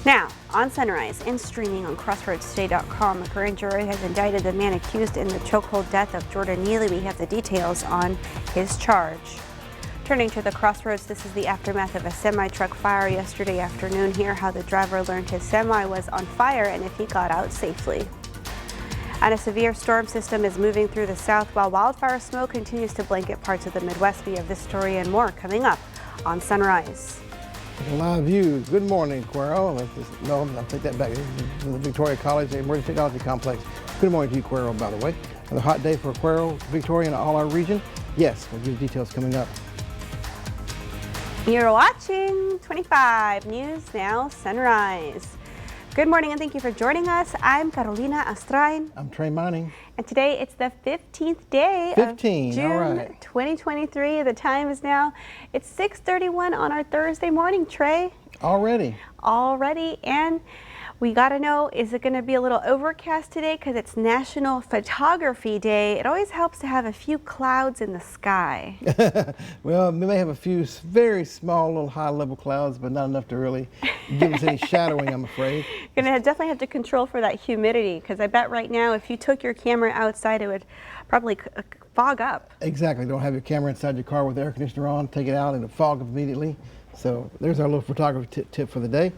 Now, on Sunrise and streaming on CrossroadsToday.com, a grand jury has indicted the man accused in the chokehold death of Jordan Neely. We have the details on his charge. Turning to the Crossroads, this is the aftermath of a semi-truck fire yesterday afternoon. Here, how the driver learned his semi was on fire and if he got out safely. And a severe storm system is moving through the south while wildfire smoke continues to blanket parts of the Midwest. We have this story and more coming up on Sunrise. Live view. Good morning, Cuero. No, I'll take that back. This is the Victoria College Emergency Technology Complex. Good morning to you, Cuero, by the way. Another hot day for Cuero, Victoria, and all our region. Yes, we'll give you details coming up. You're watching 25 News Now Sunrise. Good morning and thank you for joining us. I'm Carolina Astrain. I'm Trey Mining. And today it's the 15th day of June 2023. The time is now, it's 6:31 on our Thursday morning, Trey. Already, and we got to know, is it going to be a little overcast today because it's National Photography Day? It always helps to have a few clouds in the sky. Well, we may have a few very small little high-level clouds, but not enough to really give us any shadowing, I'm afraid. You're going to definitely have to control for that humidity because I bet right now if you took your camera outside, it would probably fog up. Exactly. Don't have your camera inside your car with the air conditioner on. Take it out and it'll fog up immediately. So there's our little photography tip for the day.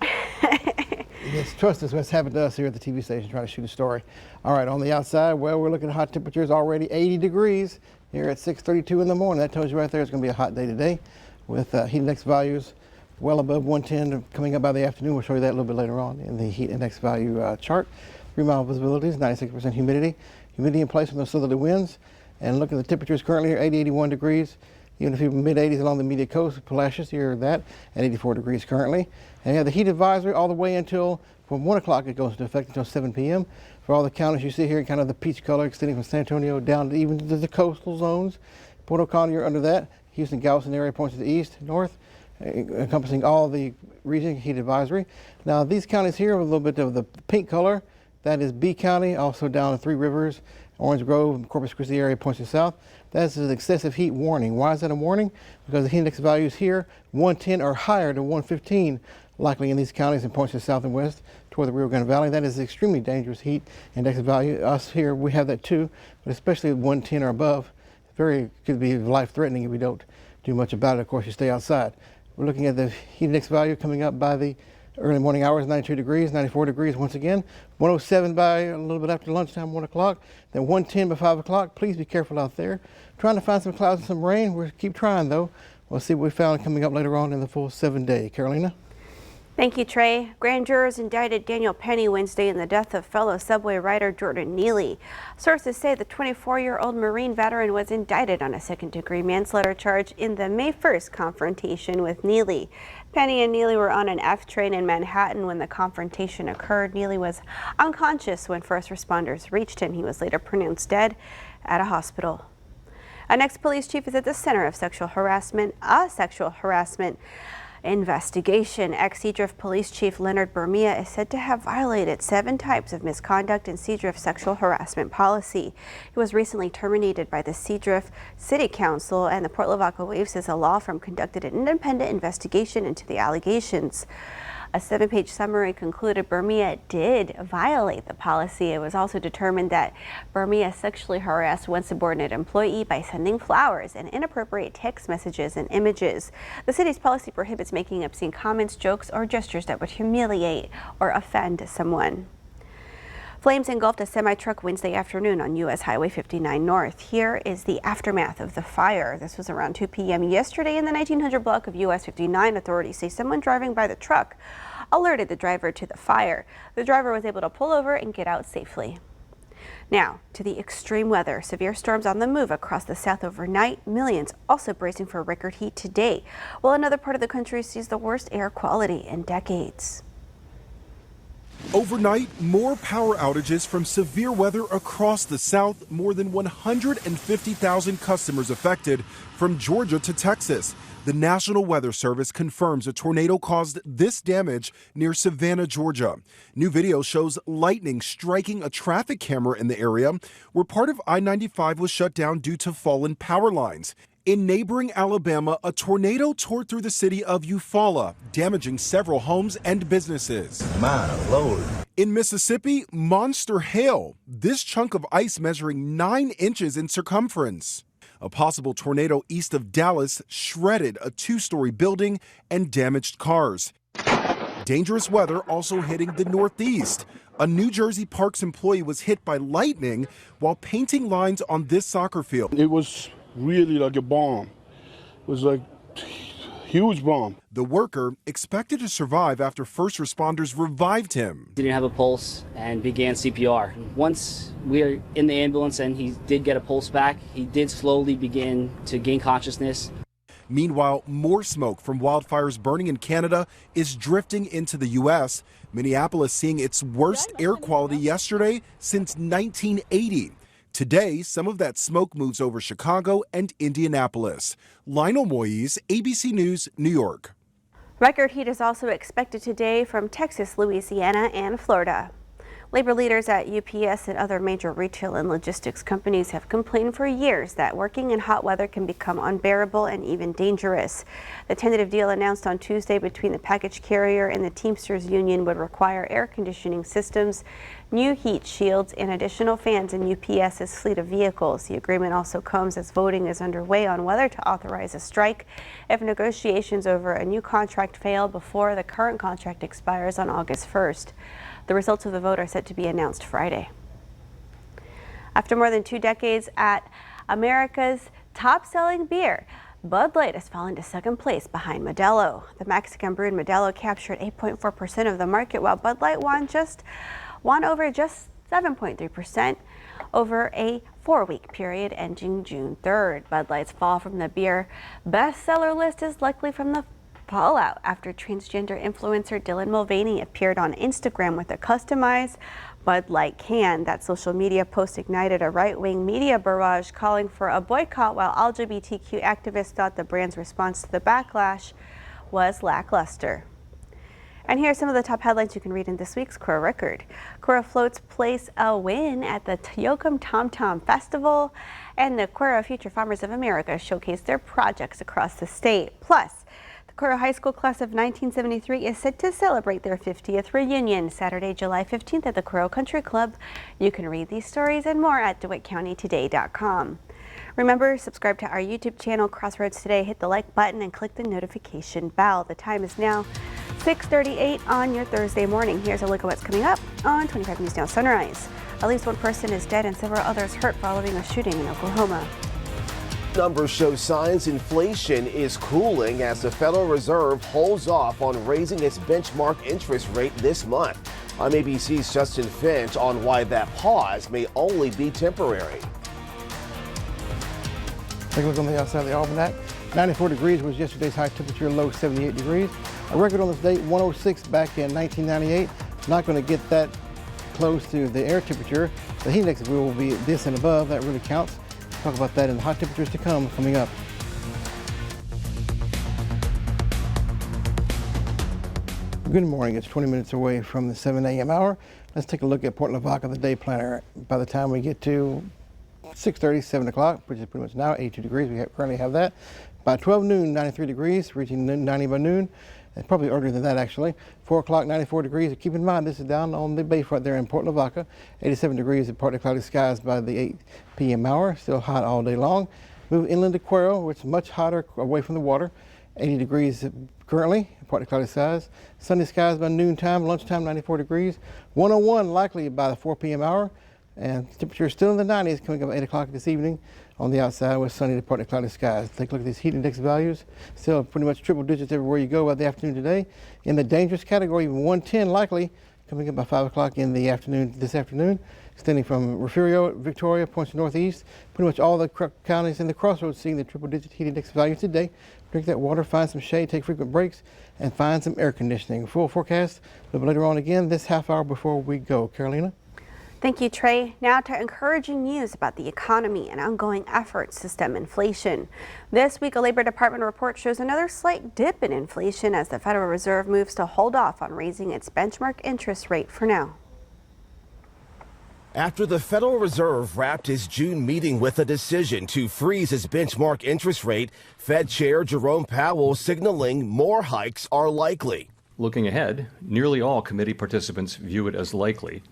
Yes, trust us, what's happened to us here at the TV station trying to shoot a story. All right, on the outside, well, we're looking at hot temperatures already 80 degrees here at 6:32 in the morning. That tells you right there it's going to be a hot day today with heat index values well above 110 coming up by the afternoon. We'll show you that a little bit later on in the heat index value chart. 3-mile visibilities, 96% humidity. Humidity in place with no southerly winds. And look at the temperatures currently here, 80, 81 degrees. Even if you're mid-80s along the immediate coast, Palacios, you're that at 84 degrees currently. And you have the heat advisory all the way until, from 1 o'clock it goes into effect until 7 p.m. For all the counties you see here, kind of the peach color extending from San Antonio down to even to the coastal zones. Port O'Connell, you're under that. Houston, Galveston area points to the east, north, encompassing all the region heat advisory. Now these counties here with a little bit of the pink color, that is B County, also down to Three Rivers, Orange Grove, Corpus Christi area points to south. That's an excessive heat warning. Why is that a warning? Because the heat index values here, 110 or higher to 115, likely in these counties and points to south and west toward the Rio Grande Valley. That is extremely dangerous heat index value. Us here, we have that too, but especially 110 or above, could be life-threatening if we don't do much about it. Of course, you stay outside. We're looking at the heat index value coming up by the early morning hours, 92 degrees, 94 degrees once again, 107 by a little bit after lunchtime, 1 o'clock, then 110 by 5 o'clock. Please be careful out there. Trying to find some clouds and some rain. We'll keep trying though. We'll see what we found coming up later on in the full 7-day. Carolina? Thank you, Trey. Grand jurors indicted Daniel Penny Wednesday in the death of fellow subway rider Jordan Neely. Sources say the 24-year-old Marine veteran was indicted on a second-degree manslaughter charge in the May 1st confrontation with Neely. Penny and Neely were on an F train in Manhattan when the confrontation occurred. Neely was unconscious when first responders reached him. He was later pronounced dead at a hospital. An ex-police chief is at the center of a sexual harassment investigation. Ex-Seadrift Police Chief Leonard Bermia is said to have violated 7 types of misconduct in Seadrift sexual harassment policy. He was recently terminated by the Seadrift City Council, and the Port Lavaca Wave says a law firm conducted an independent investigation into the allegations. A 7-page summary concluded Bermia did violate the policy. It was also determined that Bermia sexually harassed one subordinate employee by sending flowers and inappropriate text messages and images. The city's policy prohibits making obscene comments, jokes, or gestures that would humiliate or offend someone. Flames engulfed a semi-truck Wednesday afternoon on U.S. Highway 59 North. Here is the aftermath of the fire. This was around 2 p.m. yesterday in the 1900 block of U.S. 59. Authorities say someone driving by the truck alerted the driver to the fire. The driver was able to pull over and get out safely. Now, to the extreme weather. Severe storms on the move across the south overnight. Millions also bracing for record heat today, while another part of the country sees the worst air quality in decades. Overnight, more power outages from severe weather across the South. More than 150,000 customers affected from Georgia to Texas. The National Weather Service confirms a tornado caused this damage near Savannah, Georgia. New video shows lightning striking a traffic camera in the area where part of I-95 was shut down due to fallen power lines. In neighboring Alabama, a tornado tore through the city of Eufaula, damaging several homes and businesses. My Lord. In Mississippi, monster hail, this chunk of ice measuring 9 inches in circumference. A possible tornado east of Dallas shredded a 2-story building and damaged cars. Dangerous weather also hitting the Northeast. A New Jersey Parks employee was hit by lightning while painting lines on this soccer field. It was really like a bomb. It was like huge bomb. The worker expected to survive after first responders revived him. He didn't have a pulse and began CPR. Once we were in the ambulance and he did get a pulse back, he did slowly begin to gain consciousness. Meanwhile, more smoke from wildfires burning in Canada is drifting into the U.S. Minneapolis seeing its worst air quality yesterday since 1980. Today, some of that smoke moves over Chicago and Indianapolis. Lionel Moise, ABC News, New York. Record heat is also expected today from Texas, Louisiana, and Florida. Labor leaders at UPS and other major retail and logistics companies have complained for years that working in hot weather can become unbearable and even dangerous. The tentative deal announced on Tuesday between the package carrier and the Teamsters Union would require air conditioning systems, new heat shields, and additional fans in UPS's fleet of vehicles. The agreement also comes as voting is underway on whether to authorize a strike if negotiations over a new contract fail before the current contract expires on August 1st. The results of the vote are set to be announced Friday. After more than 2 decades at America's top-selling beer, Bud Light has fallen to second place behind Modelo. The Mexican-brewed Modelo captured 8.4% of the market, while Bud Light won over just 7.3% over a 4-week period ending June 3rd. Bud Light's fall from the beer bestseller list is likely from the fallout after transgender influencer Dylan Mulvaney appeared on Instagram with a customized Bud Light can. That social media post ignited a right-wing media barrage calling for a boycott, while LGBTQ activists thought the brand's response to the backlash was lackluster. And here are some of the top headlines you can read in this week's Quora Record. Quora Floats place a win at the Yoakum Tom Tom Festival, and the Quora Future Farmers of America showcased their projects across the state. Plus, the Quora High School class of 1973 is set to celebrate their 50th reunion Saturday, July 15th at the Quora Country Club. You can read these stories and more at DeWittCountyToday.com. Remember, subscribe to our YouTube channel, Crossroads Today. Hit the like button and click the notification bell. The time is now 6:38 on your Thursday morning. Here's a look at what's coming up on 25 News Now Sunrise. At least one person is dead and several others hurt following a shooting in Oklahoma. Numbers show signs inflation is cooling as the Federal Reserve holds off on raising its benchmark interest rate this month. I'm ABC's Justin Finch on why that pause may only be temporary. Take a look on the outside of the Almanac. 94 degrees was yesterday's high temperature, low 78 degrees. A record on this date, 106 back in 1998. Not going to get that close to the air temperature. The heat index will be this and above. That really counts. Talk about that in the hot temperatures to come coming up. Good morning. It's 20 minutes away from the 7 a.m. hour. Let's take a look at Port Lavaca, the day planner. By the time we get to 6:30, 7 o'clock, which is pretty much now, 82 degrees. We currently have that. By 12 noon, 93 degrees, reaching 90 by noon. And probably earlier than that, actually. 4 o'clock, 94 degrees. Keep in mind, this is down on the bayfront there in Port Lavaca. 87 degrees and partly cloudy skies by the 8 p.m. hour. Still hot all day long. Move inland to Cuero, where it's much hotter away from the water. 80 degrees currently, partly cloudy skies. Sunny skies by noontime, lunchtime, 94 degrees. 101 likely by the 4 p.m. hour. And temperature is still in the 90s coming up at 8 o'clock this evening on the outside with sunny to partly cloudy skies. Take a look at these heat index values. Still pretty much triple digits everywhere you go by the afternoon today. In the dangerous category, even 110 likely coming up by 5 o'clock in the afternoon this afternoon. Extending from Refugio, Victoria, points to northeast. Pretty much all the counties in the Crossroads seeing the triple digit heat index value today. Drink that water, find some shade, take frequent breaks, and find some air conditioning. Full forecast a little bit later on again this half hour before we go. Carolina? Thank you, Trey. Now to encouraging news about the economy and ongoing efforts to stem inflation. This week, a Labor Department report shows another slight dip in inflation as the Federal Reserve moves to hold off on raising its benchmark interest rate for now. After the Federal Reserve wrapped its June meeting with a decision to freeze its benchmark interest rate, Fed Chair Jerome Powell signaling more hikes are likely. Looking ahead, nearly all committee participants view it as likely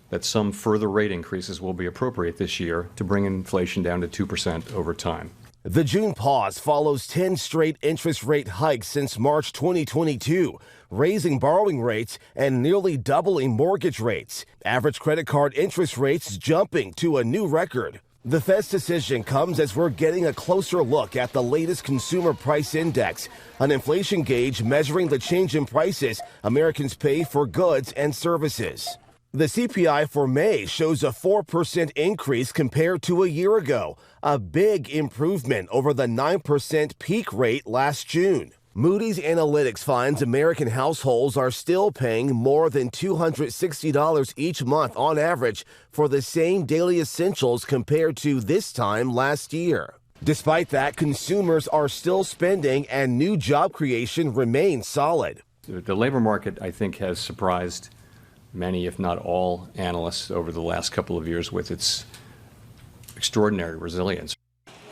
that some further rate increases will be appropriate this year to bring inflation down to 2% over time. The June pause follows 10 straight interest rate hikes since March 2022, raising borrowing rates and nearly doubling mortgage rates. Average credit card interest rates jumping to a new record. The Fed's decision comes as we're getting a closer look at the latest consumer price index, an inflation gauge measuring the change in prices Americans pay for goods and services. The CPI for May shows a 4% increase compared to a year ago, a big improvement over the 9% peak rate last June. Moody's Analytics finds American households are still paying more than $260 each month on average for the same daily essentials compared to this time last year. Despite that, consumers are still spending and new job creation remains solid. The labor market, I think, has surprised many, if not all, analysts over the last couple of years with its extraordinary resilience.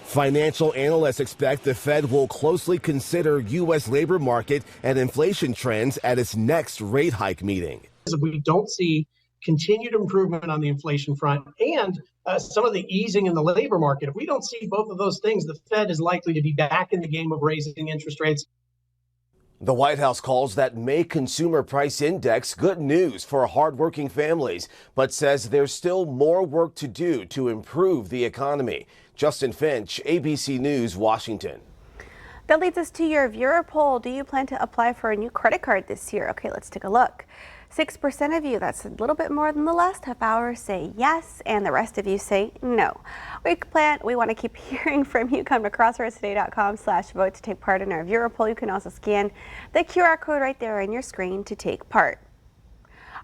Financial analysts expect the Fed will closely consider U.S. labor market and inflation trends at its next rate hike meeting. If we don't see continued improvement on the inflation front and some of the easing in the labor market, if we don't see both of those things, the Fed is likely to be back in the game of raising interest rates. The White House calls that May consumer price index good news for hardworking families, but says there's still more work to do to improve the economy. Justin Finch, ABC News, Washington. That leads us to your viewer poll. Do you plan to apply for a new credit card this year? Okay, let's take a look. 6% of you, that's a little bit more than the last half hour, say yes, and the rest of you say no. We want to keep hearing from you. Come to crossroadstoday.com/vote to take part in our viewer poll. You can also scan the QR code right there on your screen to take part.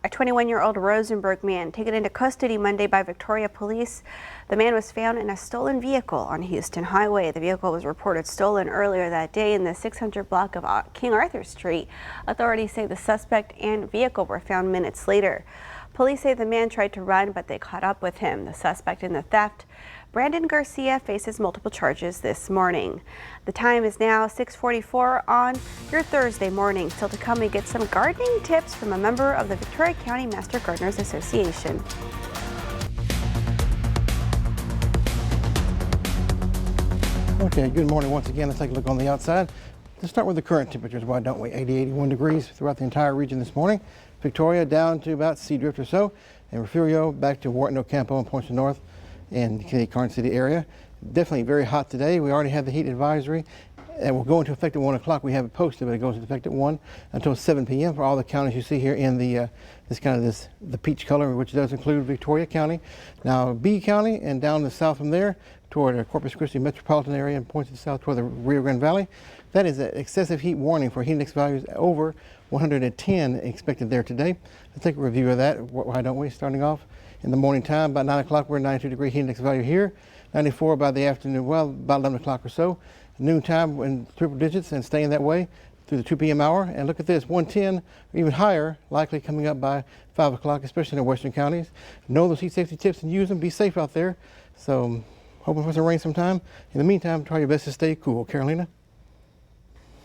A 21-year-old Rosenberg man taken into custody Monday by Victoria police. The man was found in a stolen vehicle on Houston Highway. The vehicle was reported stolen earlier that day in the 600 block of King Arthur Street. Authorities say the suspect and vehicle were found minutes later. Police say the man tried to run, but they caught up with him. The suspect in the theft, Brandon Garcia, faces multiple charges this morning. The time is now 6:44 on your Thursday morning. Still to come, we get some gardening tips from a member of the Victoria County Master Gardeners Association. Okay, good morning once again. Let's take a look on the outside. Let's start with the current temperatures, why don't we? 80, 81 degrees throughout the entire region this morning. Victoria down to about Seadrift or so, and Refugio back to Wharton, Ocampo, and Points North in the Karnes City area. Definitely very hot today. We already have the heat advisory, and will go into effect at 1 o'clock. We have it posted, but it goes into effect at 1 until 7 p.m. for all the counties you see here in the the peach color, which does include Victoria County. Now, B County and down the south from there toward the Corpus Christi metropolitan area and points to the south toward the Rio Grande Valley. That is an excessive heat warning for heat index values over 110 expected there today. Let's take a review of that. Why don't we? Starting off in the morning time, about 9 o'clock, we're at 92-degree heat index value here. 94 by the afternoon, well, about 11 o'clock or so. Noontime in triple digits and staying that way through the 2 p.m. hour. And look at this, 110 or even higher, likely coming up by 5 o'clock, especially in the western counties. Know those heat safety tips and use them. Be safe out there. So hoping for some rain sometime. In the meantime, try your best to stay cool. Carolina?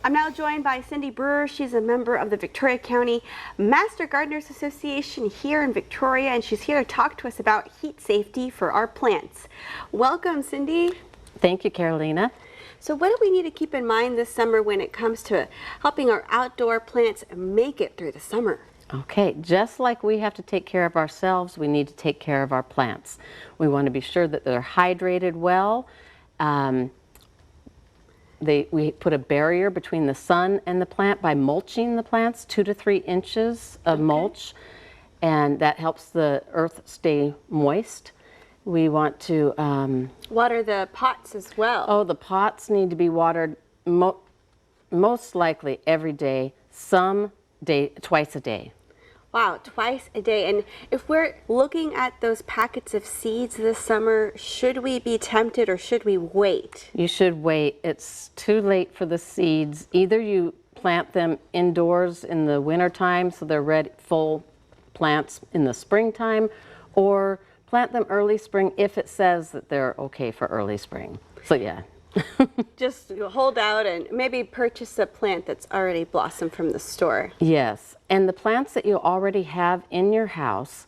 I'm now joined by Cindy Brewer. She's a member of the Victoria County Master Gardeners Association here in Victoria, and she's here to talk to us about heat safety for our plants. Welcome, Cindy. Thank you, Carolina. So what do we need to keep in mind this summer when it comes to helping our outdoor plants make it through the summer? Okay, just like we have to take care of ourselves, we need to take care of our plants. We want to be sure that they're hydrated well. We put a barrier between the sun and the plant by mulching the plants, 2 to 3 inches of mulch, and that helps the earth stay moist. We want to water the pots as well. Oh, the pots need to be watered most likely every day, twice a day. Wow, twice a day. And if we're looking at those packets of seeds this summer, should we be tempted or should we wait? You should wait. It's too late for the seeds. Either you plant them indoors in the wintertime so they're ready, full plants in the springtime, or plant them early spring if it says that they're okay for early spring. So yeah. Just hold out and maybe purchase a plant that's already blossomed from the store. Yes, and the plants that you already have in your house,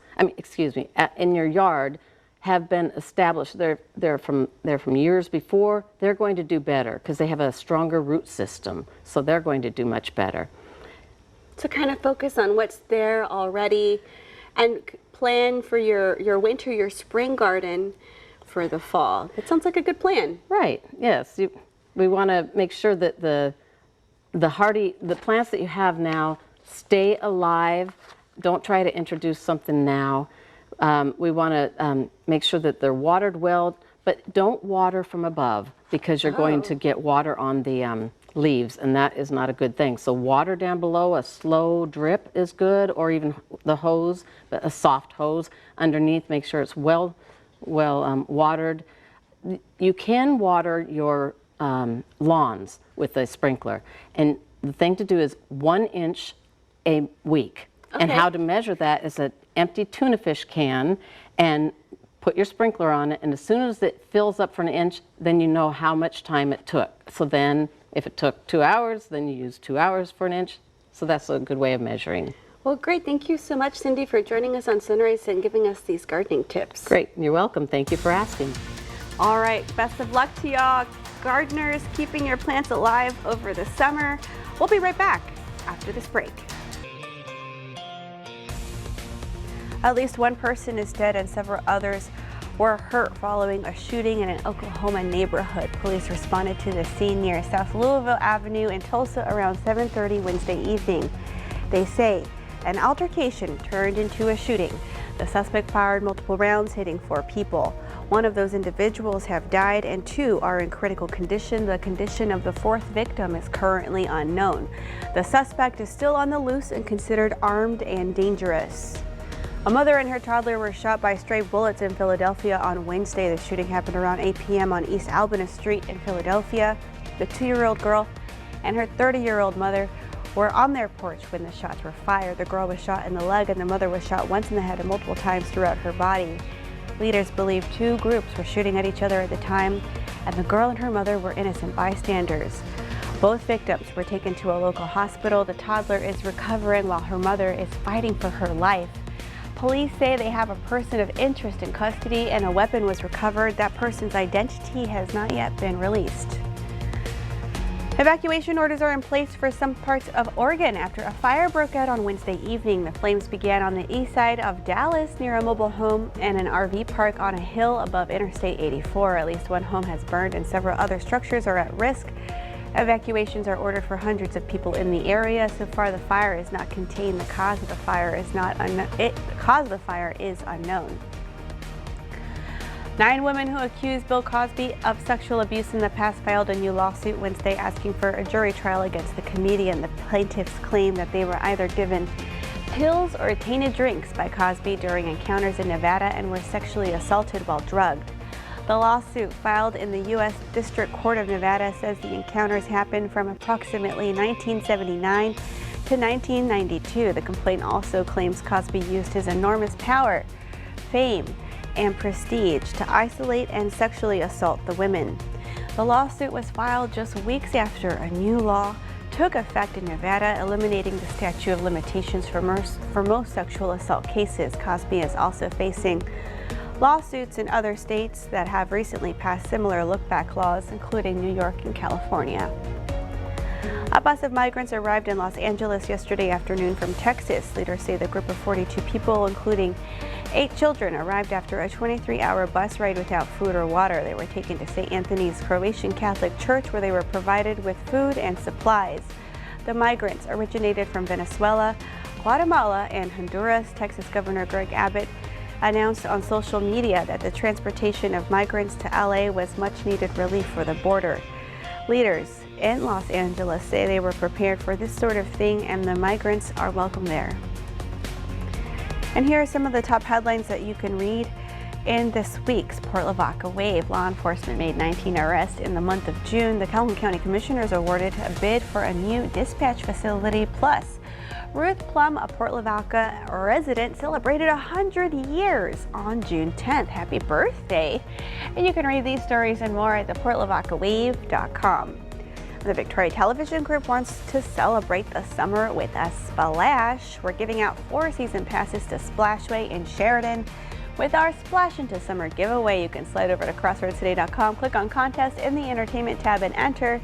in your yard, have been established. They're from years before. They're going to do better because they have a stronger root system, so they're going to do much better. So kind of focus on what's there already and plan for your winter, your spring garden for the fall. It sounds like a good plan. Right, yes. We want to make sure that the plants that you have now stay alive. Don't try to introduce something now. We want to make sure that they're watered well, but don't water from above because you're going to get water on the leaves, and that is not a good thing. So water down below, a slow drip is good, or even the hose, but a soft hose underneath. Make sure it's well watered. You can water your lawns with a sprinkler, and the thing to do is 1 inch a week. Okay. And how to measure that is an empty tuna fish can, and put your sprinkler on it, and as soon as it fills up for 1 inch, then you know how much time it took. So then if it took 2 hours, then you use 2 hours for 1 inch. So that's a good way of measuring. Well, great. Thank you so much, Cindy, for joining us on Sunrise and giving us these gardening tips. Great. You're welcome. Thank you for asking. All right. Best of luck to y'all, gardeners, keeping your plants alive over the summer. We'll be right back after this break. At least one person is dead and several others were hurt following a shooting in an Oklahoma neighborhood. Police responded to the scene near South Louisville Avenue in Tulsa around 7:30 Wednesday evening. They say an altercation turned into a shooting. The suspect fired multiple rounds, hitting 4 people. One of those individuals have died and 2 are in critical condition. The condition of the 4th victim is currently unknown. The suspect is still on the loose and considered armed and dangerous. A mother and her toddler were shot by stray bullets in Philadelphia on Wednesday. The shooting happened around 8 p.m. on East Albina Street in Philadelphia. The 2-year-old girl and her 30-year-old mother were on their porch when the shots were fired. The girl was shot in the leg and the mother was shot once in the head and multiple times throughout her body. Leaders believe 2 groups were shooting at each other at the time, and the girl and her mother were innocent bystanders. Both victims were taken to a local hospital. The toddler is recovering while her mother is fighting for her life. Police say they have a person of interest in custody and a weapon was recovered. That person's identity has not yet been released. Evacuation orders are in place for some parts of Oregon after a fire broke out on Wednesday evening. The flames began on the east side of Dallas near a mobile home and an RV park on a hill above Interstate 84. At least 1 home has burned and several other structures are at risk. Evacuations are ordered for hundreds of people in the area. So far, the fire is not contained. The cause of the fire is unknown. 9 women who accused Bill Cosby of sexual abuse in the past filed a new lawsuit Wednesday asking for a jury trial against the comedian. The plaintiffs claim that they were either given pills or tainted drinks by Cosby during encounters in Nevada and were sexually assaulted while drugged. The lawsuit filed in the U.S. District Court of Nevada says the encounters happened from approximately 1979 to 1992. The complaint also claims Cosby used his enormous power, fame, and prestige to isolate and sexually assault the women. The lawsuit was filed just weeks after a new law took effect in Nevada, eliminating the statute of limitations for most sexual assault cases. Cosby is also facing lawsuits in other states that have recently passed similar look-back laws, including New York and California. A bus of migrants arrived in Los Angeles yesterday afternoon from Texas. Leaders say the group of 42 people, including 8 children, arrived after a 23-hour bus ride without food or water. They were taken to St. Anthony's Croatian Catholic Church, where they were provided with food and supplies. The migrants originated from Venezuela, Guatemala, and Honduras. Texas Governor Greg Abbott announced on social media that the transportation of migrants to LA was much needed relief for the border. Leaders in Los Angeles say they were prepared for this sort of thing and the migrants are welcome there. And here are some of the top headlines that you can read in this week's Port Lavaca Wave. Law enforcement made 19 arrests in the month of June. The Calhoun County Commissioners awarded a bid for a new dispatch facility plus Ruth Plum, a Port Lavaca resident, celebrated 100 years on June 10th. Happy birthday! And you can read these stories and more at theportlavacawave.com. The Victoria Television Group wants to celebrate the summer with a splash. We're giving out 4 season passes to Splashway in Sheridan. With our Splash into Summer giveaway, you can slide over to crossroadstoday.com, click on Contest in the Entertainment tab and enter.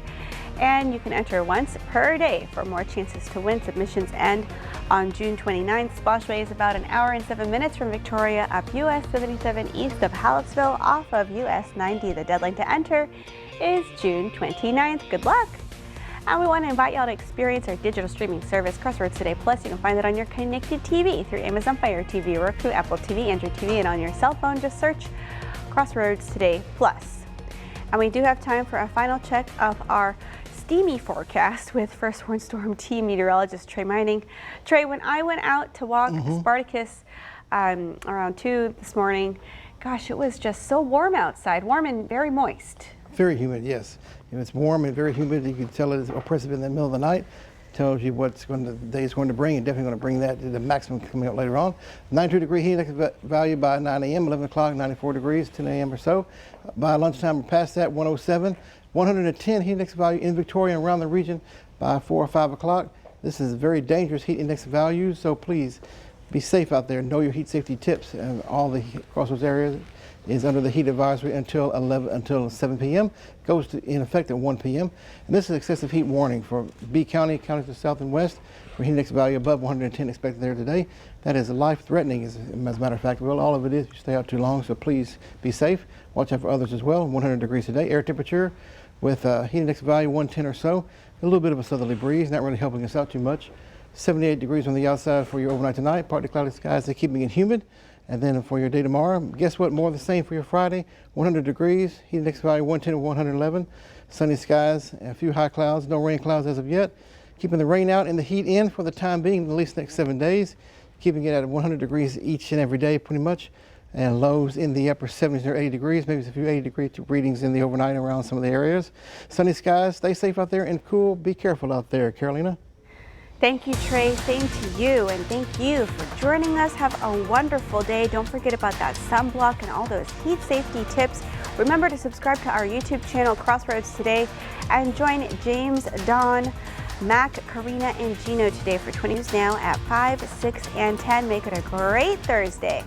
And you can enter once per day for more chances to win. Submissions end on June 29th. Splashway is about an hour and 7 minutes from Victoria up US 77 east of Hallettsville off of US 90. The deadline to enter is June 29th. Good luck! And we want to invite y'all to experience our digital streaming service, Crossroads Today Plus. You can find it on your connected TV through Amazon Fire TV, Roku, Apple TV, Android TV, and on your cell phone. Just search Crossroads Today Plus. And we do have time for a final check of our steamy forecast with First Warn Storm Team meteorologist Trey Mining. Trey, when I went out to walk Spartacus around 2 this morning, gosh, it was just so warm outside, warm and very moist. Very humid, yes. If it's warm and very humid, you can tell it is oppressive in the middle of the night. Tells you what the day is going to bring, and definitely going to bring that to the maximum coming up later on. 92-degree heat index value by 9 a.m., 11 o'clock, 94 degrees, 10 a.m. or so. By lunchtime, past that, 107. 110 heat index value in Victoria and around the region by 4 or 5 o'clock. This is very dangerous heat index value, so please be safe out there. Know your heat safety tips, and all the Crossroads areas is under the heat advisory until 7 p.m. Goes in effect at 1 p.m. And this is excessive heat warning for B County, counties to the south and west, for heat index value above 110 expected there today. That is life-threatening, as a matter of fact. Well, all of it is. You stay out too long, so please be safe. Watch out for others as well. 100 degrees today. Air temperature with heat index value 110 or so. A little bit of a southerly breeze, not really helping us out too much. 78 degrees on the outside for your overnight tonight. Partly cloudy skies, they're keeping it humid. And then for your day tomorrow, guess what? More of the same for your Friday. 100 degrees, heat index value 110 to 111. Sunny skies, a few high clouds, no rain clouds as of yet. Keeping the rain out and the heat in for the time being, at least next 7 days. Keeping it at 100 degrees each and every day, pretty much. And lows in the upper 70s or 80 degrees, maybe a few 80-degree readings in the overnight around some of the areas. Sunny skies, stay safe out there and cool. Be careful out there, Carolina. Thank you, Trey. Same to you, and thank you for joining us. Have a wonderful day. Don't forget about that sunblock and all those heat safety tips. Remember to subscribe to our YouTube channel, Crossroads Today, and join James, Don, Mac, Karina, and Gino today for 20 News Now at 5, 6, and 10. Make it a great Thursday.